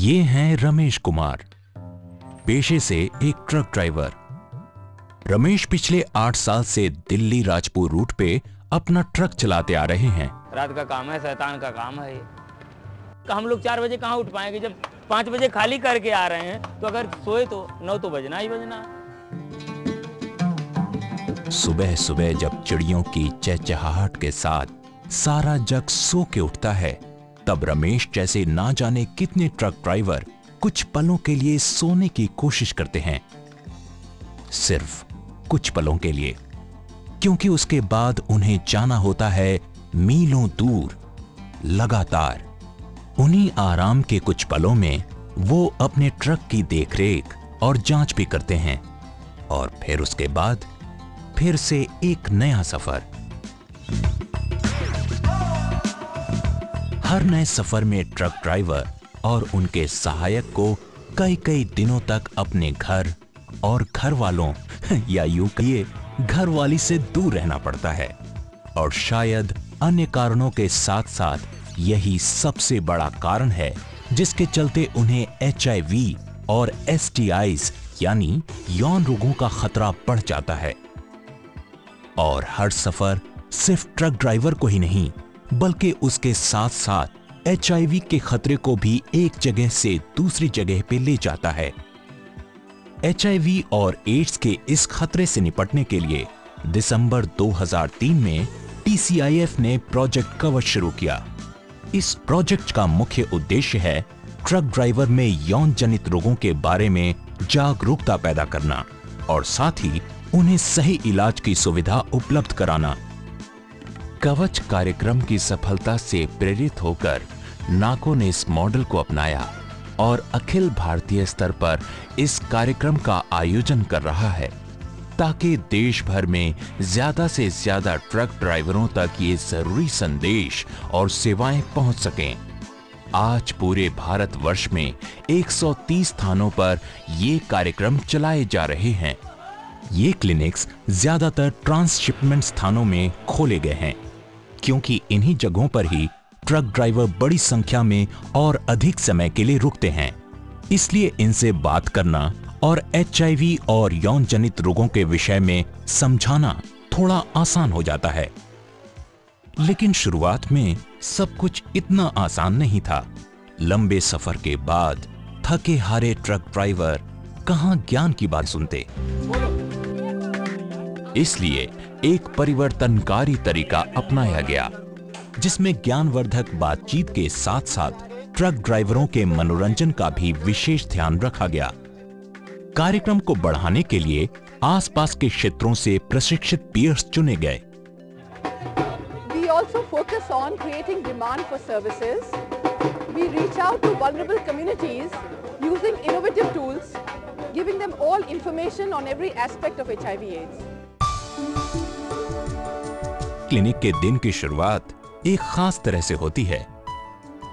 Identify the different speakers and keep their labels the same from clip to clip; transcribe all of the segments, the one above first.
Speaker 1: ये हैं रमेश कुमार, पेशे से एक ट्रक ड्राइवर। रमेश पिछले 8 साल से दिल्ली राजपुर रूट पे अपना ट्रक चलाते आ रहे हैं।
Speaker 2: रात का काम है, शैतान का काम है ये। हम लोग 4 बजे कहाँ उठ पाएंगे जब 5 बजे खाली करके आ रहे हैं, तो अगर सोए तो 9 तो बजना ही बजना।
Speaker 1: सुबह सुबह जब चिड़ियों की चहचहाहट के साथ सारा जग सो के उठता है, तब रमेश जैसे ना जाने कितने ट्रक ड्राइवर कुछ पलों के लिए सोने की कोशिश करते हैं। सिर्फ कुछ पलों के लिए, क्योंकि उसके बाद उन्हें जाना होता है मीलों दूर। लगातार उन्हीं आराम के कुछ पलों में वो अपने ट्रक की देखरेख और जांच भी करते हैं, और फिर उसके बाद फिर से एक नया सफर। हर नए सफर में ट्रक ड्राइवर और उनके सहायक को कई कई दिनों तक अपने घर और घर वालों या यूं कहिए घर वाली से दूर रहना पड़ता है। और शायद अन्य कारणों के साथ साथ यही सबसे बड़ा कारण है जिसके चलते उन्हें HIV और STIs यानी यौन रोगों का खतरा बढ़ जाता है। और हर सफर सिर्फ ट्रक ड्राइवर को ही नहीं, बल्कि उसके साथ साथ HIV के खतरे को भी एक जगह से दूसरी जगह पे ले जाता है। HIV और एड्स के इस खतरे से निपटने के लिए दिसंबर 2003 में TCIF ने प्रोजेक्ट कवच शुरू किया। इस प्रोजेक्ट का मुख्य उद्देश्य है ट्रक ड्राइवर में यौन जनित रोगों के बारे में जागरूकता पैदा करना और साथ ही उन्हें सही इलाज की सुविधा उपलब्ध कराना। कवच कार्यक्रम की सफलता से प्रेरित होकर नाको ने इस मॉडल को अपनाया और अखिल भारतीय स्तर पर इस कार्यक्रम का आयोजन कर रहा है, ताकि देश भर में ज्यादा से ज्यादा ट्रक ड्राइवरों तक ये जरूरी संदेश और सेवाएं पहुंच सकें। आज पूरे भारतवर्ष में 130 स्थानों पर ये कार्यक्रम चलाए जा रहे हैं। ये क्लिनिक्स ज्यादातर ट्रांसशिपमेंट स्थानों में खोले गए हैं, क्योंकि इन्हीं जगहों पर ही ट्रक ड्राइवर बड़ी संख्या में और अधिक समय के लिए रुकते हैं। इसलिए इनसे बात करना और HIV और यौन जनित रोगों के विषय में समझाना थोड़ा आसान हो जाता है। लेकिन शुरुआत में सब कुछ इतना आसान नहीं था। लंबे सफर के बाद थके हारे ट्रक ड्राइवर कहां ज्ञान की बात सुनते। इसलिए एक परिवर्तनकारी तरीका अपनाया गया, जिसमें ज्ञानवर्धक बातचीत के साथ साथ ट्रक ड्राइवरों के मनोरंजन का भी विशेष ध्यान रखा गया। कार्यक्रम को बढ़ाने के लिए आसपास के क्षेत्रों से प्रशिक्षित पीयर्स चुने गए।
Speaker 3: We also focus on creating demand for services. We reach out to vulnerable communities using innovative tools, giving them all information on every aspect of HIV/AIDS.
Speaker 1: Clinic के दिन की शुरुआत एक खास तरह से होती है।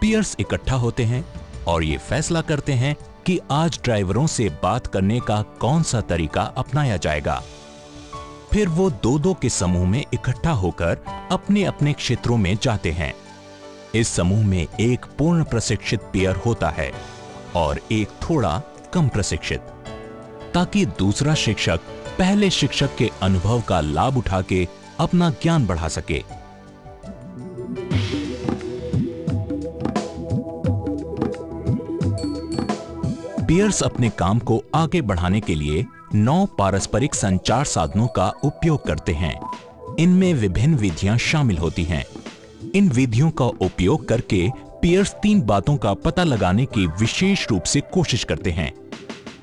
Speaker 1: पीयर्स इकट्ठा होते हैं और ये फैसला करते हैं कि आज ड्राइवरों से बात करने का कौन सा तरीका अपनाया जाएगा। फिर वो 2-2 के समूह में इकट्ठा होकर अपने अपने क्षेत्रों में जाते हैं। इस समूह में एक पूर्ण प्रशिक्षित पीयर होता है और एक थोड़ा कम प्रशिक्षित, ताकि दूसरा शिक्षक पहले शिक्षक के अनुभव का लाभ उठा के अपना ज्ञान बढ़ा सके। पीयर्स अपने काम को आगे बढ़ाने के लिए 9 पारस्परिक संचार साधनों का उपयोग करते हैं। इनमें विभिन्न विधियां शामिल होती हैं। इन विधियों का उपयोग करके पीयर्स 3 बातों का पता लगाने की विशेष रूप से कोशिश करते हैं।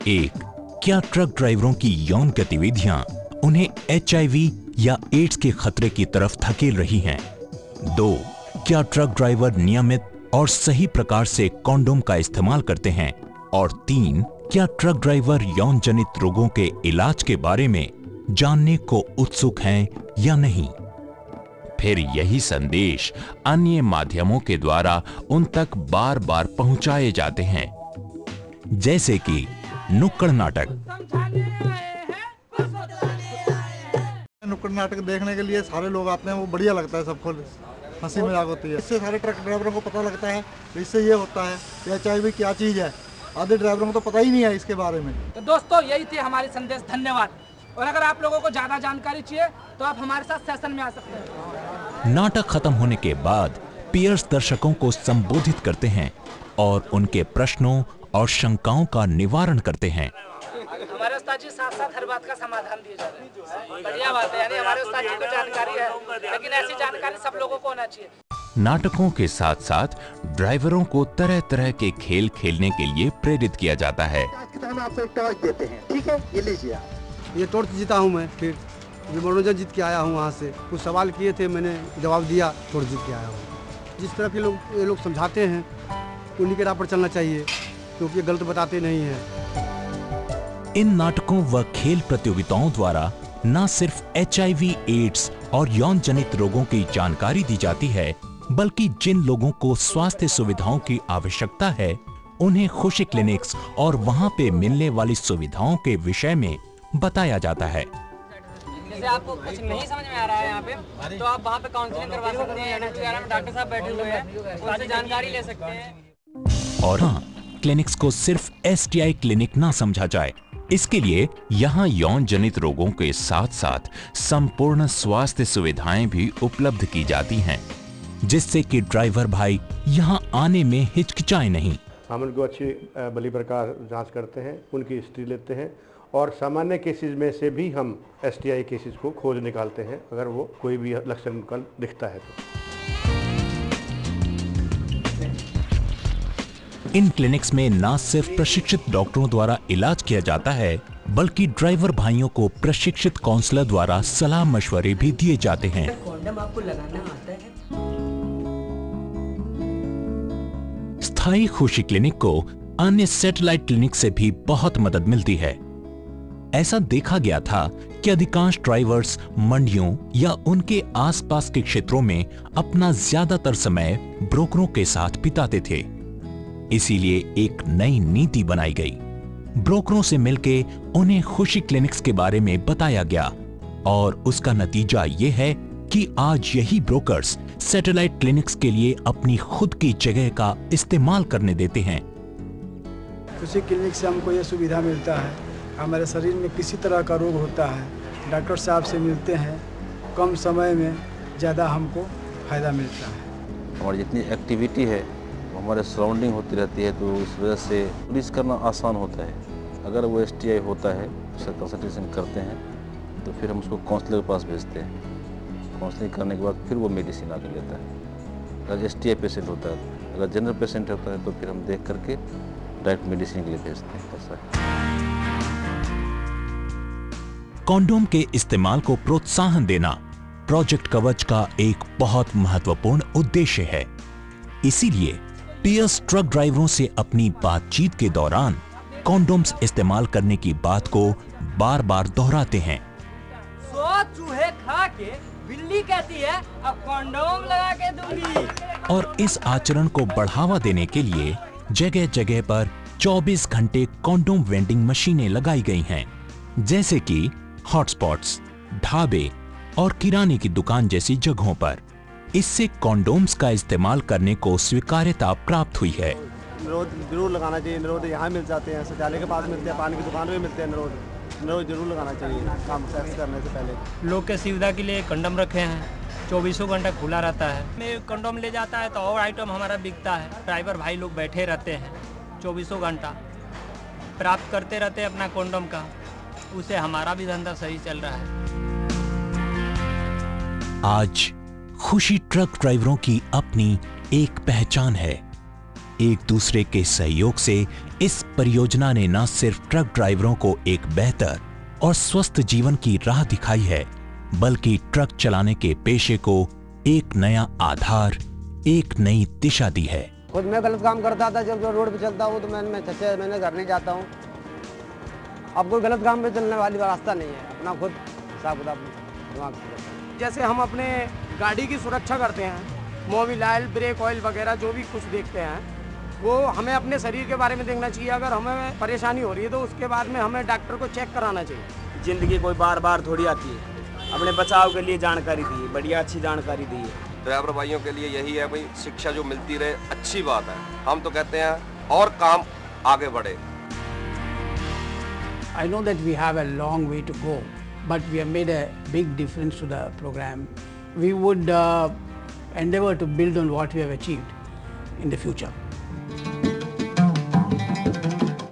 Speaker 1: 1. क्या ट्रक ड्राइवरों की यौन गतिविधियां उन्हें HIV या एड्स के खतरे की तरफ धकेल रही हैं? 2. क्या ट्रक ड्राइवर नियमित और सही प्रकार से कॉन्डोम का इस्तेमाल करते हैं? और 3. क्या ट्रक ड्राइवर यौन जनित रोगों के इलाज के बारे में जानने को उत्सुक हैं या नहीं? फिर यही संदेश अन्य माध्यमों के द्वारा उन तक बार बार पहुंचाए जाते हैं, जैसे कि नुक्कड़ नाटक।
Speaker 4: नुक्कड़ नाटक देखने के लिए सारे लोग आते हैं, वो बढ़िया लगता है सबको। हंसी मजाक होती है। इससे सारे ट्रक ड्राइवरों को पता लगता है कि इससे ये होता है कि HIV क्या चीज़ है। आधे ड्राइवरों को तो पता ही नहीं है इसके बारे में।
Speaker 5: तो दोस्तों यही थे हमारे संदेश, धन्यवाद। और अगर आप लोगों को ज़्यादा जानकारी चाहिए तो आप हमारे साथ सेशन में आ सकते हैं।
Speaker 1: नाटक खत्म होने के बाद पियर्स दर्शकों को संबोधित करते हैं और उनके प्रश्नों और शंकाओं का निवारण करते हैं।
Speaker 5: हमारे उस्ताद जी साथ साथ हर बात का समाधान दिए जा रहे हैं। बढ़िया बात है, यानी हमारे उस्ताद जी को जानकारी है, लेकिन ऐसी जानकारी सब लोगों को होना चाहिए।
Speaker 1: नाटकों के साथ साथ ड्राइवरों को तरह तरह के खेल खेलने के लिए प्रेरित किया जाता है।
Speaker 4: हम आपको एक टॉर्च देते हैं, ठीक है, ये लीजिए।
Speaker 6: ये टॉर्च जीता हूँ मैं, फिर ये मनोरंजन जीत के आया हूँ। वहाँ से कुछ सवाल किए थे, मैंने जवाब दिया, टॉर्च जीत के आया हूँ। जिस तरह के ये लोग समझाते हैं उन्हीं के राह पर चलना चाहिए, क्योंकि ये गलत बताते नहीं हैं।
Speaker 1: इन नाटकों व खेल प्रतियोगिताओं द्वारा न सिर्फ HIV, एड्स और यौन जनित रोगों की जानकारी दी जाती है, बल्कि जिन लोगों को स्वास्थ्य सुविधाओं की आवश्यकता है उन्हें खुशी क्लिनिक्स और वहां पे मिलने वाली सुविधाओं के विषय में बताया जाता है।
Speaker 5: जैसे आपको कुछ नहीं समझ में आ रहा है यहाँ पे, तो आप वहाँ पे काउंसलिंग करवा सकते हैं। डॉक्टर साहब बैठे हुए हैं, उनसे जानकारी ले सकते हैं।
Speaker 1: और हाँ, क्लिनिक्स को सिर्फ STI क्लिनिक ना समझा जाए। इसके लिए यहाँ यौन जनित रोगों के साथ साथ संपूर्ण स्वास्थ्य सुविधाएं भी उपलब्ध की जाती हैं, जिससे कि ड्राइवर भाई यहाँ आने में हिचकिचाए नहीं।
Speaker 7: हम उनको अच्छी बलि प्रकार जांच करते हैं, उनकी हिस्ट्री लेते हैं और सामान्य केसेस में से भी हम STI केसेस को खोज निकालते हैं, अगर वो कोई भी लक्षण उनका दिखता है तो।
Speaker 1: इन क्लिनिक्स में न सिर्फ प्रशिक्षित डॉक्टरों द्वारा इलाज किया जाता है, बल्कि ड्राइवर भाइयों को प्रशिक्षित काउंसलर द्वारा सलाह मशवरे भी दिए जाते हैं।
Speaker 5: कॉन्डम आपको लगाना आता है?
Speaker 1: स्थायी खुशी क्लिनिक को अन्य सैटेलाइट क्लिनिक से भी बहुत मदद मिलती है। ऐसा देखा गया था कि अधिकांश ड्राइवर्स मंडियों या उनके आसपास के क्षेत्रों में अपना ज्यादातर समय ब्रोकरों के साथ बिताते थे। इसीलिए एक नई नीति बनाई गई। ब्रोकरों से मिलके उन्हें खुशी क्लिनिक्स के बारे में बताया गया और उसका नतीजा ये है कि आज यही ब्रोकर्स सैटेलाइट क्लिनिक्स के लिए अपनी खुद की जगह का इस्तेमाल करने देते हैं।
Speaker 6: खुशी क्लिनिक से हमको ये सुविधा मिलता है, हमारे शरीर में किसी तरह का रोग होता है, डॉक्टर साहब से मिलते हैं, कम समय में ज़्यादा हमको फायदा मिलता है।
Speaker 8: हमारी जितनी एक्टिविटी है वो हमारे सराउंडिंग होती रहती है, तो इस वजह से पुलिस करना आसान होता है। अगर वो STI होता है, उससे कंसल्टेशन करते हैं, तो फिर हम उसको काउंसलर के पास भेजते हैं। काउंसलिंग करने के बाद फिर वो मेडिसिन आके लेता है। अगर STI पेशेंट होता है, अगर जनरल पेशेंट होता है, तो फिर हम देख करके डायरेक्ट मेडिसिन के लिए भेजते हैं। ऐसा है।
Speaker 1: कॉन्डोम के इस्तेमाल को प्रोत्साहन देना प्रोजेक्ट कवच का एक बहुत महत्वपूर्ण उद्देश्य है। इसीलिए पियर्स ट्रक ड्राइवरों से अपनी बातचीत के दौरान कॉन्डोम्स इस्तेमाल करने की बात को बार बार दोहराते हैं।
Speaker 5: 100 चूहे खा के बिल्ली कहती है अब कॉन्डोम लगा के दूंगी।
Speaker 1: और इस आचरण को बढ़ावा देने के लिए जगह जगह पर 24 घंटे कॉन्डोम वेंडिंग मशीनें लगाई गई हैं, जैसे कि हॉटस्पॉट्स, ढाबे और किराने की दुकान जैसी जगहों पर। इससे कॉन्डोम्स का इस्तेमाल करने को स्वीकार्यता प्राप्त हुई है।
Speaker 4: निरोध जरूर लगाना चाहिए। निरोध यहाँ मिल जाते हैं, शौचालय के पास मिलते हैं, पानी की दुकान में मिलते हैं। निरोध जरूर लगाना चाहिए काम सेक्स करने से पहले।
Speaker 2: लोग के सुविधा के लिए कंडोम रखे हैं, 24 घंटा खुला रहता है। में कंडोम ले जाता है तो और आइटम हमारा बिकता है। ड्राइवर भाई लोग बैठे रहते हैं 24 घंटा, प्राप्त करते रहते हैं अपना कंडोम का, उससे हमारा भी धंधा सही चल रहा है।
Speaker 1: आज खुशी ट्रक ड्राइवरों की अपनी एक पहचान है। एक दूसरे के सहयोग से इस परियोजना ने न सिर्फ ट्रक ड्राइवरों को एक बेहतर और स्वस्थ जीवन की राह दिखाई है, बल्कि ट्रक चलाने के पेशे को एक नया आधार, एक नई दिशा दी है।
Speaker 6: खुद मैं गलत काम करता था, जब रोड पे चलता हूँ तो मैंने घर नहीं जाता हूँ। अब कोई गलत काम पे चलने वाली रास्ता नहीं है, अपना खुद हिसाब किताब दिमाग से।
Speaker 5: जैसे हम अपने गाड़ी की सुरक्षा करते हैं, मोबिल ऑयल, ब्रेक ऑयल वगैरह जो भी कुछ देखते हैं, वो हमें अपने शरीर के बारे में देखना चाहिए। अगर हमें परेशानी हो रही है तो उसके बाद में हमें डॉक्टर को चेक कराना चाहिए।
Speaker 9: जिंदगी कोई बार बार थोड़ी आती है, अपने बचाव के लिए जानकारी दी है, बढ़िया अच्छी जानकारी दी है। ड्राइवर भाइयों के लिए यही है भाई, शिक्षा जो मिलती रहे अच्छी बात है। हम तो कहते हैं और काम आगे बढ़े।
Speaker 10: I know that we have a long way to go, but we have made a big difference to the program. We would endeavor to build on what we have achieved in the future.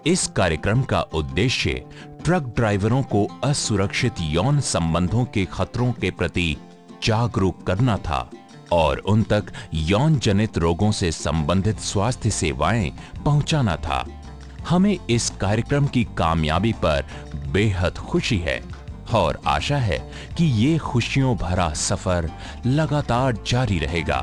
Speaker 1: इस कार्यक्रम का उद्देश्य truck ड्राइवरों को असुरक्षित यौन संबंधों के खतरों के प्रति जागरूक करना था और उन तक यौन जनित रोगों से संबंधित स्वास्थ्य सेवाएं पहुंचाना था। हमें इस कार्यक्रम की कामयाबी पर बेहद खुशी है और आशा है कि ये खुशियों भरा सफर लगातार जारी रहेगा।